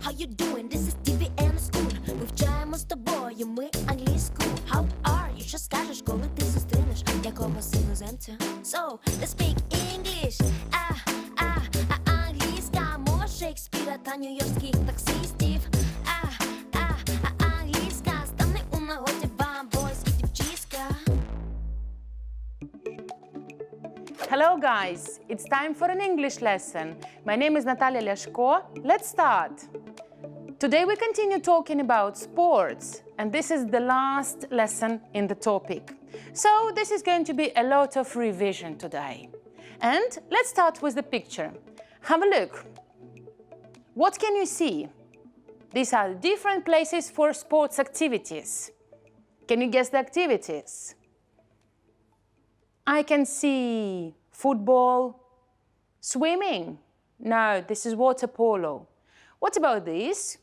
how you doing? This is TV and school. Вивчаємо з тобою ми англійську. How are you? Що скажеш, коли ти зустрінеш якогось іноземця? So, let's speak English. Англійська мова Шекспіра та нью-йоркських таксистів. Англійська стане у нагоді вам, бойські дівчиська. Hello guys, it's time for an English lesson. My name is Natalia Leshko. Let's start. Today we continue talking about sports, and this is the last lesson in the topic. So this is going to be a lot of revision today. And let's start with the picture. Have a look. What can you see? These are different places for sports activities. Can you guess the activities? I can see football, swimming. No, this is water polo. What about this?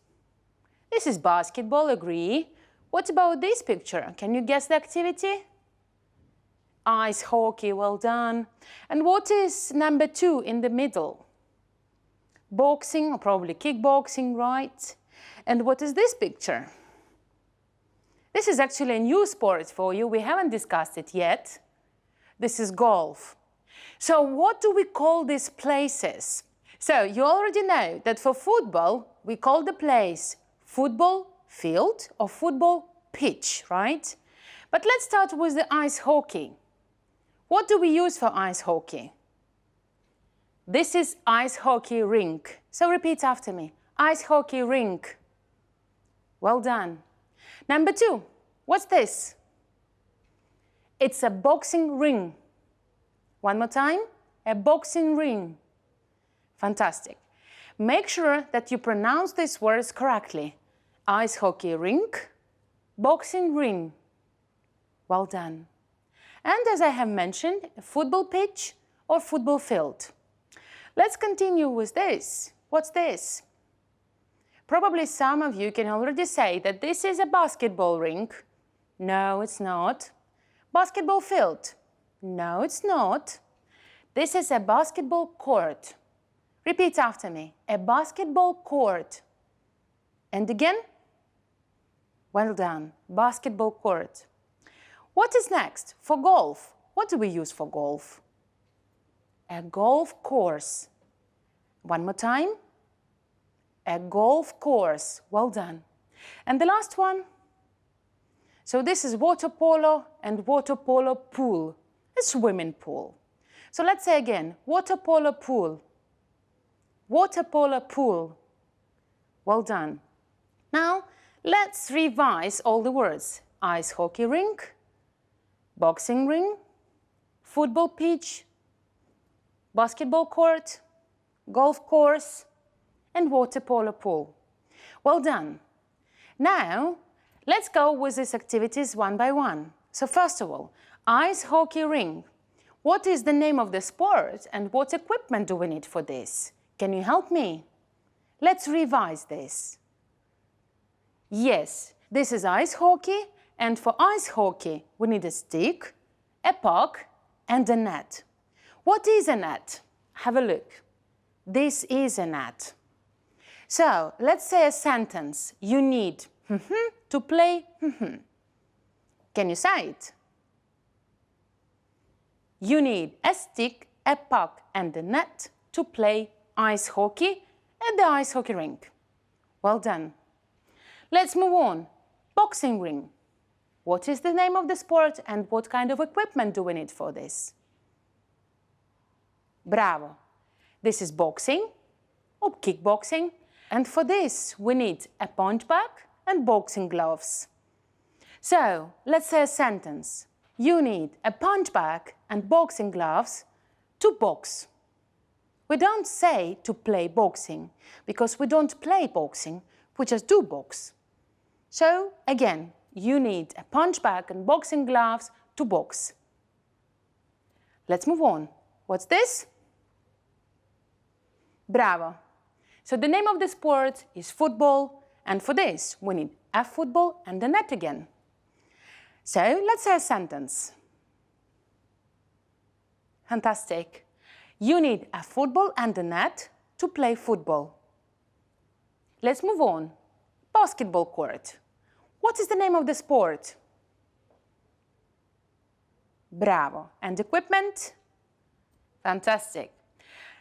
This is basketball, agree. What about this picture? Can you guess the activity? Ice hockey, well done. And what is number 2 in the middle? Boxing, or probably kickboxing, right? And what is this picture? This is actually a new sport for you. We haven't discussed it yet. This is golf. So what do we call these places? So you already know that for football, we call the place football field or football pitch, right? But let's start with the ice hockey. What do we use for ice hockey? This is ice hockey rink. So repeat after me. Ice hockey rink. Well done. Number 2, what's this? It's a boxing ring. One more time. A boxing ring. Fantastic. Make sure that you pronounce these words correctly. Ice hockey rink, boxing ring. Well done. And as I have mentioned, a football pitch or football field. Let's continue with this. What's this? Probably some of you can already say that this is a basketball rink. No, it's not. Basketball field. No, it's not. This is a basketball court. Repeat after me. A basketball court. And again. Well done. Basketball court. What is next? For golf. What do we use for golf? A golf course. One more time. A golf course. Well done. And the last one. So this is water polo and water polo pool. A swimming pool. So let's say again, water polo pool. Water polo pool. Well done. Now, let's revise all the words. Ice hockey rink, boxing ring, football pitch, basketball court, golf course, and water polo pool. Well done. Now, let's go with these activities one by one. So first of all, ice hockey ring. What is the name of the sport and what equipment do we need for this? Can you help me? Let's revise this. Yes, this is ice hockey, and for ice hockey, we need a stick, a puck, and a net. What is a net? Have a look. This is a net. So, let's say a sentence. You need to play. Can you say it? You need a stick, a puck, and a net to play ice hockey at the ice hockey rink. Well done. Let's move on. Boxing ring. What is the name of the sport and what kind of equipment do we need for this? Bravo. This is boxing or kickboxing. And for this, we need a punch bag and boxing gloves. So, let's say a sentence. You need a punch bag and boxing gloves to box. We don't say to play boxing, because we don't play boxing, we just do box. So, again, you need a punch bag and boxing gloves to box. Let's move on. What's this? Bravo. So the name of the sport is football, and for this, we need a football and a net again. So, let's say a sentence. Fantastic. You need a football and a net to play football. let's move on. Basketball court. What is the name of the sport? Bravo. And equipment? Fantastic.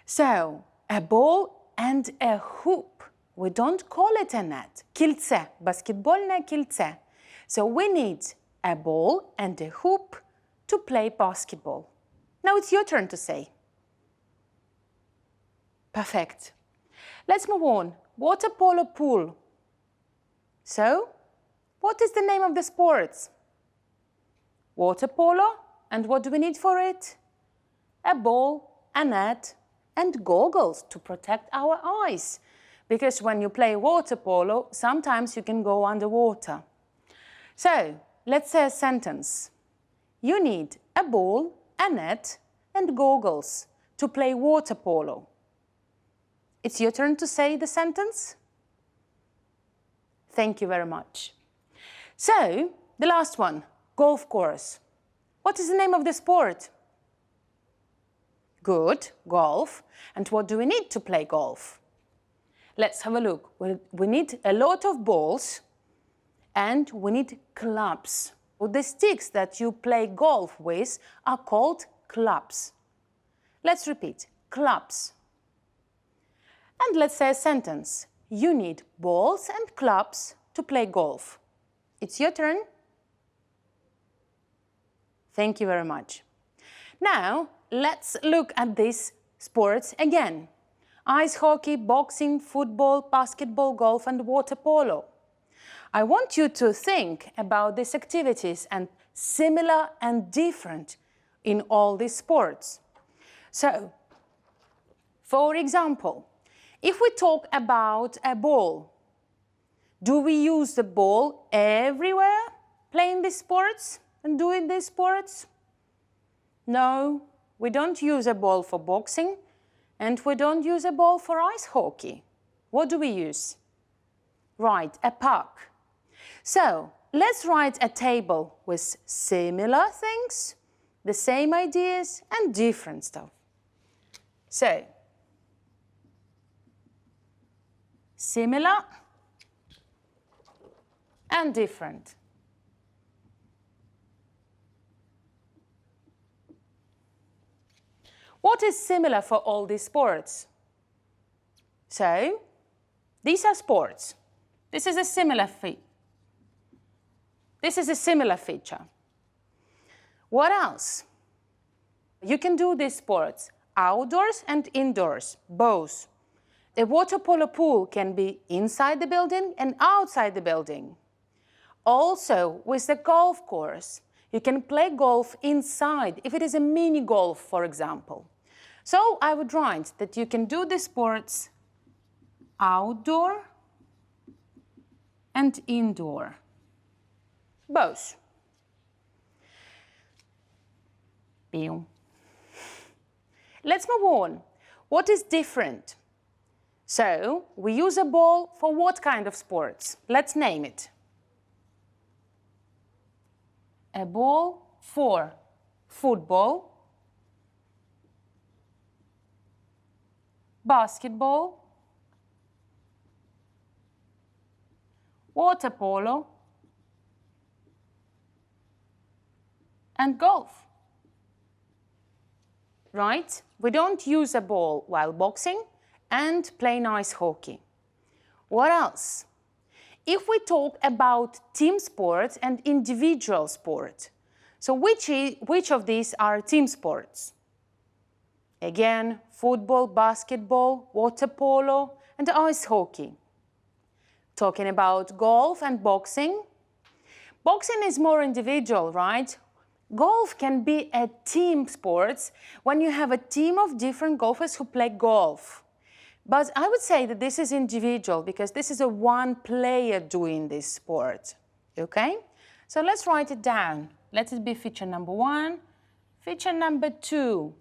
So, a ball and a hoop. We don't call it a net. Кільце. Баскетбольне кільце. So we need a ball and a hoop to play basketball. Now it's your turn to say. Perfect. Let's move on. Water polo pool. So, what is the name of the sports? Water polo. And what do we need for it? A ball, a net, and goggles to protect our eyes. Because when you play water polo, sometimes you can go underwater. So, let's say a sentence. You need a ball, a net, and goggles to play water polo. It's your turn to say the sentence. Thank you very much. So, the last one, golf course. What is the name of the sport? Good, golf. And what do we need to play golf? Let's have a look. We need a lot of balls and we need clubs. The sticks that you play golf with are called clubs. Let's repeat, clubs. And let's say a sentence. You need balls and clubs to play golf. It's your turn. Thank you very much. Now, let's look at these sports again. Ice hockey, boxing, football, basketball, golf, and water polo. I want you to think about these activities and similar and different in all these sports. So, for example, if we talk about a ball, do we use the ball everywhere playing these sports and doing these sports? No, we don't use a ball for boxing and we don't use a ball for ice hockey. What do we use? Right, a puck. So, let's write a table with similar things, the same ideas and different stuff. So, similar and different. What is similar for all these sports? So, these are sports. This is a similar feature. What else? You can do these sports outdoors and indoors, both. A water polo pool can be inside the building and outside the building. Also, with the golf course, you can play golf inside, if it is a mini golf, for example. So I would write that you can do the sports outdoor and indoor, both. Let's move on. What is different? So, we use a ball for what kind of sports? Let's name it. A ball for football, basketball, water polo, and golf. Right? We don't use a ball while boxing and playing ice hockey. What else? If we talk about team sports and individual sport, so which of these are team sports? Again, football, basketball, water polo, and ice hockey. Talking about golf and boxing. Boxing is more individual, right? Golf can be a team sport when you have a team of different golfers who play golf. But I would say that this is individual because this is a one player doing this sport. Okay? So let's write it down. Let it be feature number 1. Feature number 2.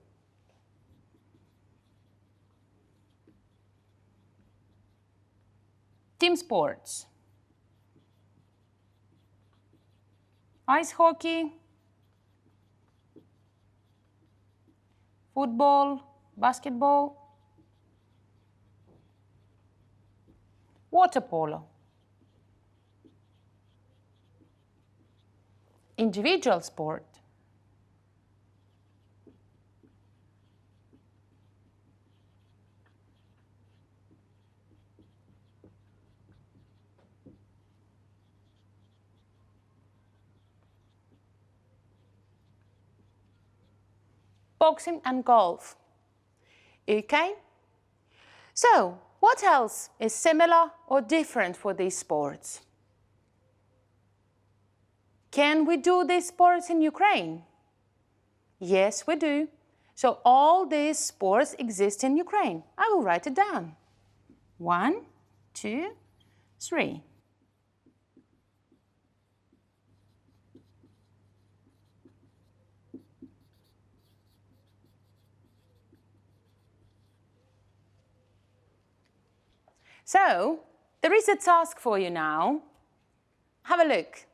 Team sports. Ice hockey, football, basketball, water polo. Individual sport. Boxing and golf. Okay? So, what else is similar or different for these sports? Can we do these sports in Ukraine? Yes, we do. So all these sports exist in Ukraine. I will write it down. 1, 2, 3. So, there is a task for you now. Have a look.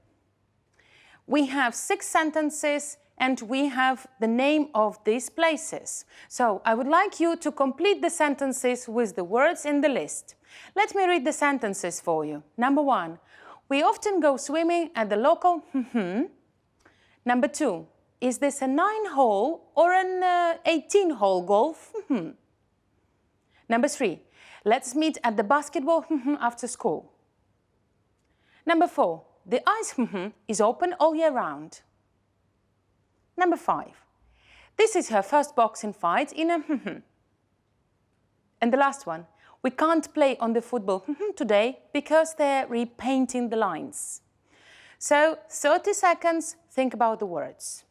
We have 6 sentences and we have the name of these places. So, I would like you to complete the sentences with the words in the list. Let me read the sentences for you. Number 1. We often go swimming at the local Number 2. Is this a 9-hole or an 18-hole golf? Number 3. Let's meet at the basketball after school. Number 4. The ice is open all year round. Number 5. This is her first boxing fight in a And the last one. We can't play on the football today because they're repainting the lines. So, 30 seconds, think about the words.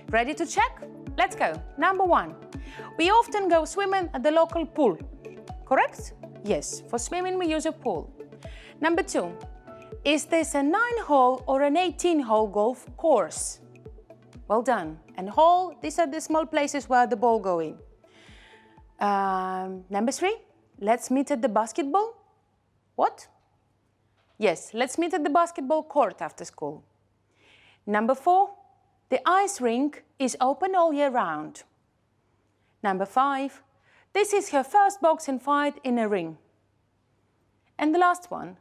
Ready to check? Let's go. Number 1. We often go swimming at the local pool. Correct? Yes, for swimming we use a pool. Number 2. Is this a 9-hole or an 18-hole golf course? Well done. And hole, these are the small places where the ball goes in. Number 3. Let's meet at the basketball. What? Yes, let's meet at the basketball court after school. Number 4. The ice rink is open all year round. Number 5. This is her first boxing fight in a ring. And the last one.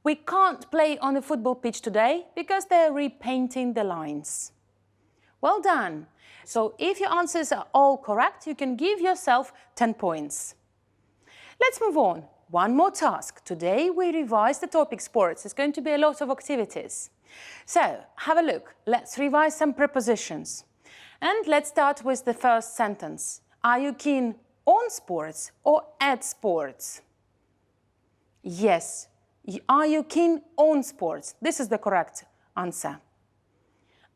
We can't play on the football pitch today because they're repainting the lines. Well done. So if your answers are all correct, you can give yourself 10 points. Let's move on. One more task. Today we revise the topic sports. It's going to be a lot of activities. So, have a look. Let's revise some prepositions. And let's start with the first sentence. Are you keen on sports or at sports? Yes. Are you keen on sports? This is the correct answer.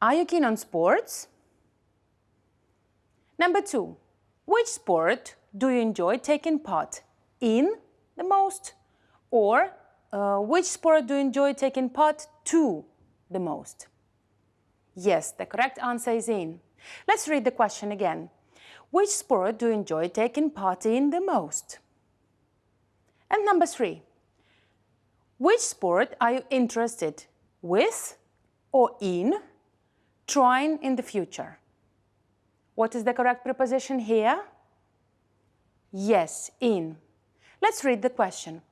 Are you keen on sports? Number 2. Which sport do you enjoy taking part in the most? Or which sport do you enjoy taking part to the most? Yes, the correct answer is in. Let's read the question again. Which sport do you enjoy taking part in the most? And number 3. Which sport are you interested with or in trying in the future? What is the correct preposition here? Yes, in. Let's read the question.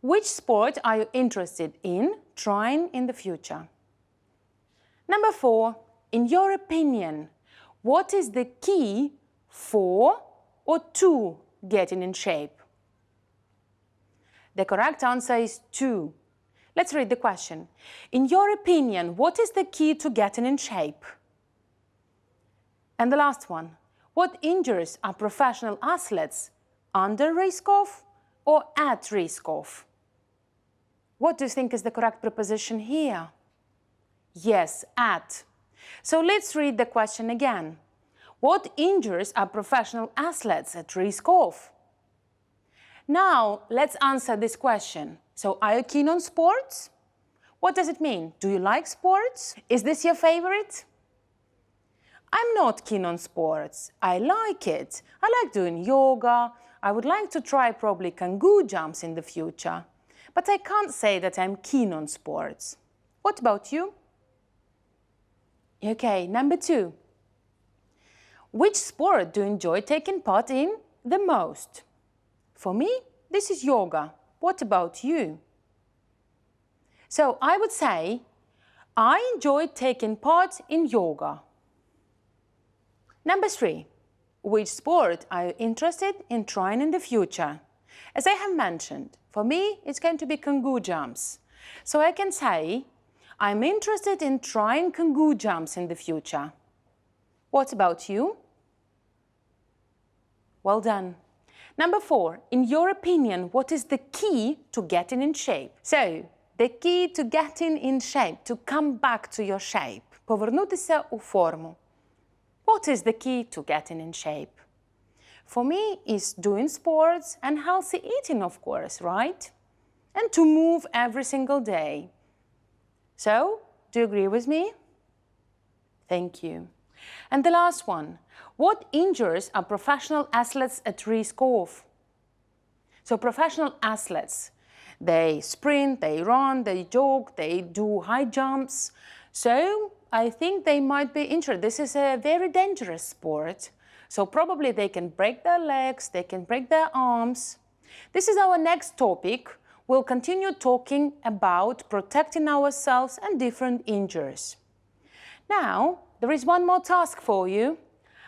Which sport are you interested in trying in the future? Number 4, in your opinion, what is the key for or to getting in shape? The correct answer is to. Let's read the question. In your opinion, what is the key to getting in shape? And the last one, what injuries are professional athletes under risk of or at risk of? What do you think is the correct preposition here? Yes, at. So let's read the question again. What injuries are professional athletes at risk of? Now, let's answer this question. So, are you keen on sports? What does it mean? Do you like sports? Is this your favorite? I'm not keen on sports. I like it. I like doing yoga. I would like to try probably kangaroo jumps in the future. But I can't say that I'm keen on sports. What about you? Okay, number 2. Which sport do you enjoy taking part in the most? For me, this is yoga. What about you? So I would say, I enjoy taking part in yoga. Number 3. Which sport are you interested in trying in the future? As I have mentioned, for me, it's going to be kangaroo jumps. So I can say, I'm interested in trying kangaroo jumps in the future. What about you? Well done. Number 4. In your opinion, what is the key to getting in shape? So, the key to getting in shape, to come back to your shape, повернутися у форму. What is the key to getting in shape? For me, it's doing sports and healthy eating, of course, right? And to move every single day. So, do you agree with me? Thank you. And the last one. What injuries are professional athletes at risk of? So, professional athletes, they sprint, they run, they jog, they do high jumps. So, I think they might be injured. This is a very dangerous sport. So probably they can break their legs, they can break their arms. This is our next topic. We'll continue talking about protecting ourselves and different injuries. Now, there is one more task for you.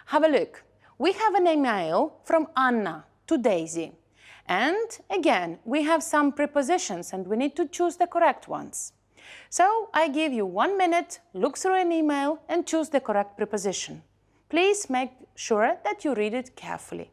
Have a look. We have an email from Anna to Daisy. And again, we have some prepositions and we need to choose the correct ones. So I give you 1 minute, look through an email and choose the correct preposition. Please make sure that you read it carefully.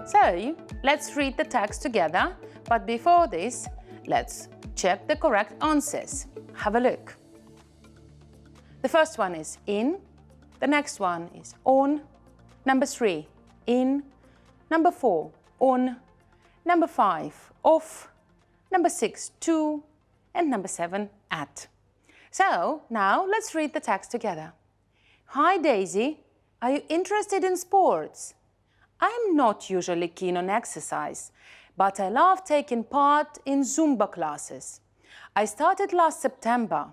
So, let's read the text together, but before this, let's check the correct answers. Have a look. The first one is in, the next one is on, number 3, in, number 4, on, number 5, off, number 6, to, and number 7, at. So, now let's read the text together. Hi Daisy, are you interested in sports? I'm not usually keen on exercise, but I love taking part in Zumba classes. I started last September.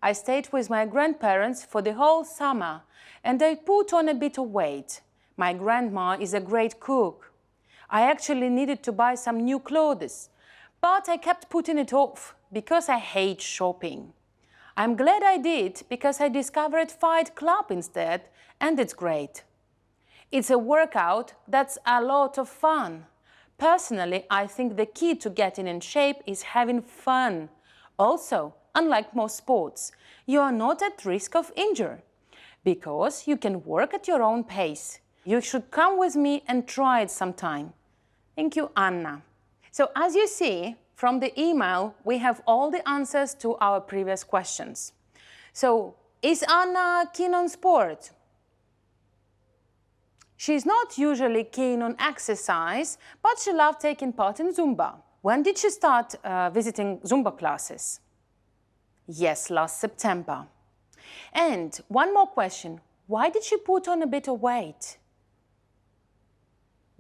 I stayed with my grandparents for the whole summer and I put on a bit of weight. My grandma is a great cook. I actually needed to buy some new clothes, but I kept putting it off because I hate shopping. I'm glad I did because I discovered Fight Club instead and it's great. It's a workout that's a lot of fun. Personally, I think the key to getting in shape is having fun. Also, unlike most sports, you are not at risk of injury because you can work at your own pace. You should come with me and try it sometime. Thank you, Anna. So as you see from the email, we have all the answers to our previous questions. So, is Anna keen on sport? She's not usually keen on exercise, but she loved taking part in Zumba. When did she start visiting Zumba classes? Yes, last September. And one more question. Why did she put on a bit of weight?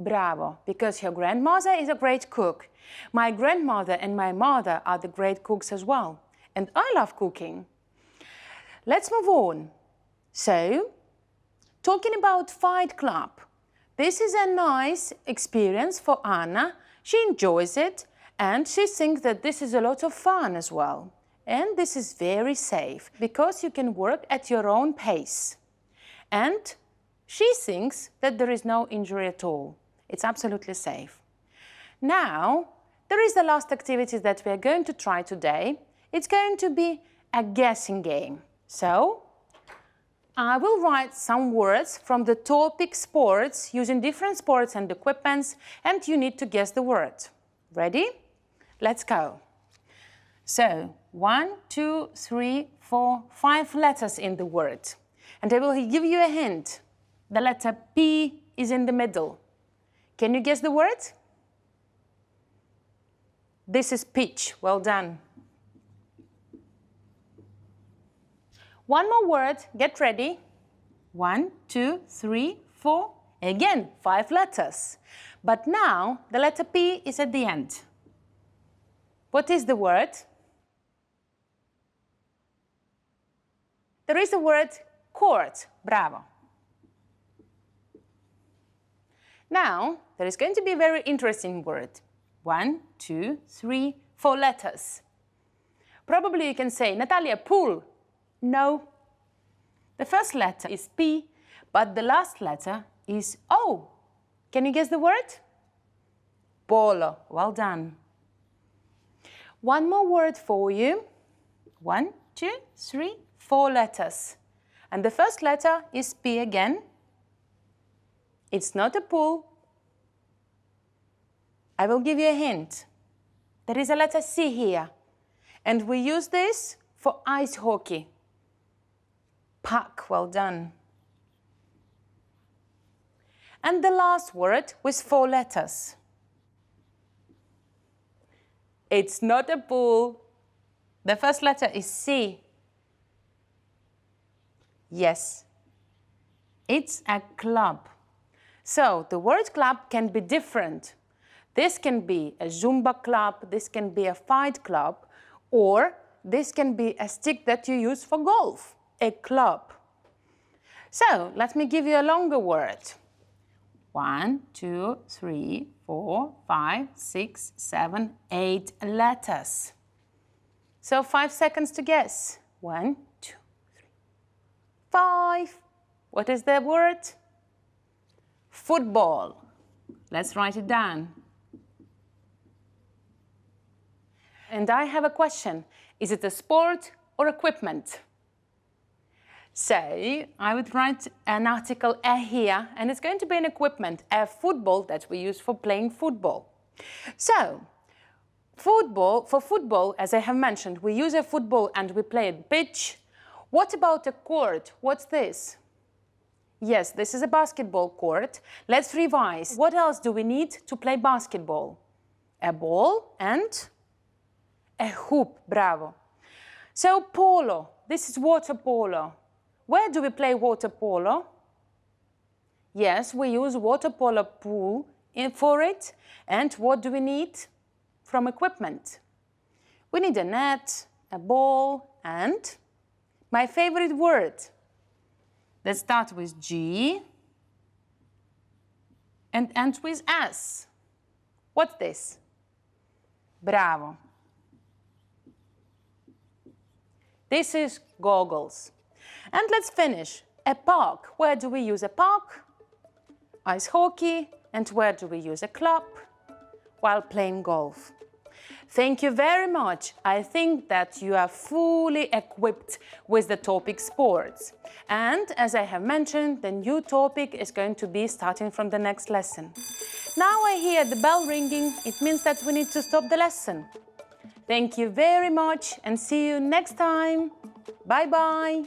bravo, because your grandmother is a great cook. My grandmother and my mother are the great cooks as well. And I love cooking. Let's move on. So, talking about Fight Club. This is a nice experience for Anna. She enjoys it and she thinks that this is a lot of fun as well. And this is very safe because you can work at your own pace. And she thinks that there is no injury at all. It's absolutely safe. Now, there is the last activity that we are going to try today. It's going to be a guessing game. So, I will write some words from the topic sports using different sports and equipments, and you need to guess the word. Ready? Let's go. So, 1, 2, 3, 4, 5 letters in the word. And I will give you a hint. The letter P is in the middle. Can you guess the word? This is pitch. Well done. One more word. Get ready. 1, 2, 3, 4. Again, 5 letters. But now the letter P is at the end. What is the word? There is the word court. Bravo. Now, there is going to be a very interesting word. 1, 2, 3, 4 letters. Probably you can say, Natalia, pool. No. The first letter is P, but the last letter is O. Can you guess the word? Polo. Well done. One more word for you. 1, 2, 3, 4 letters. And the first letter is P again. It's not a pool. I will give you a hint. There is a letter C here. And we use this for ice hockey. Puck, well done. And the last word with 4 letters. It's not a pool. The first letter is C. Yes, it's a club. So the word club can be different. This can be a Zumba club, this can be a fight club, or this can be a stick that you use for golf. A club. So, let me give you a longer word. 1, 2, 3, 4, 5, 6, 7, 8 letters. So 5 seconds to guess. 1, 2, 3, 5. What is the word? Football. Let's write it down. And I have a question. Is it a sport or equipment? So, I would write an article here, and it's going to be an equipment, a football that we use for playing football. So, for football, as I have mentioned, we use a football and we play at the pitch. What about a court? What's this? Yes, this is a basketball court. Let's revise. What else do we need to play basketball? A ball and a hoop. Bravo. So, polo. This is water polo. Where do we play water polo? Yes, we use water polo pool for it. And what do we need from equipment? We need a net, a ball, and my favorite word. Let's start with G and end with S. What's this? Bravo. This is goggles. And let's finish. A park. Where do we use a park? Ice hockey. And where do we use a club? While playing golf. Thank you very much. I think that you are fully equipped with the topic sports. And as I have mentioned, the new topic is going to be starting from the next lesson. Now I hear the bell ringing. It means that we need to stop the lesson. Thank you very much and see you next time. Bye-bye.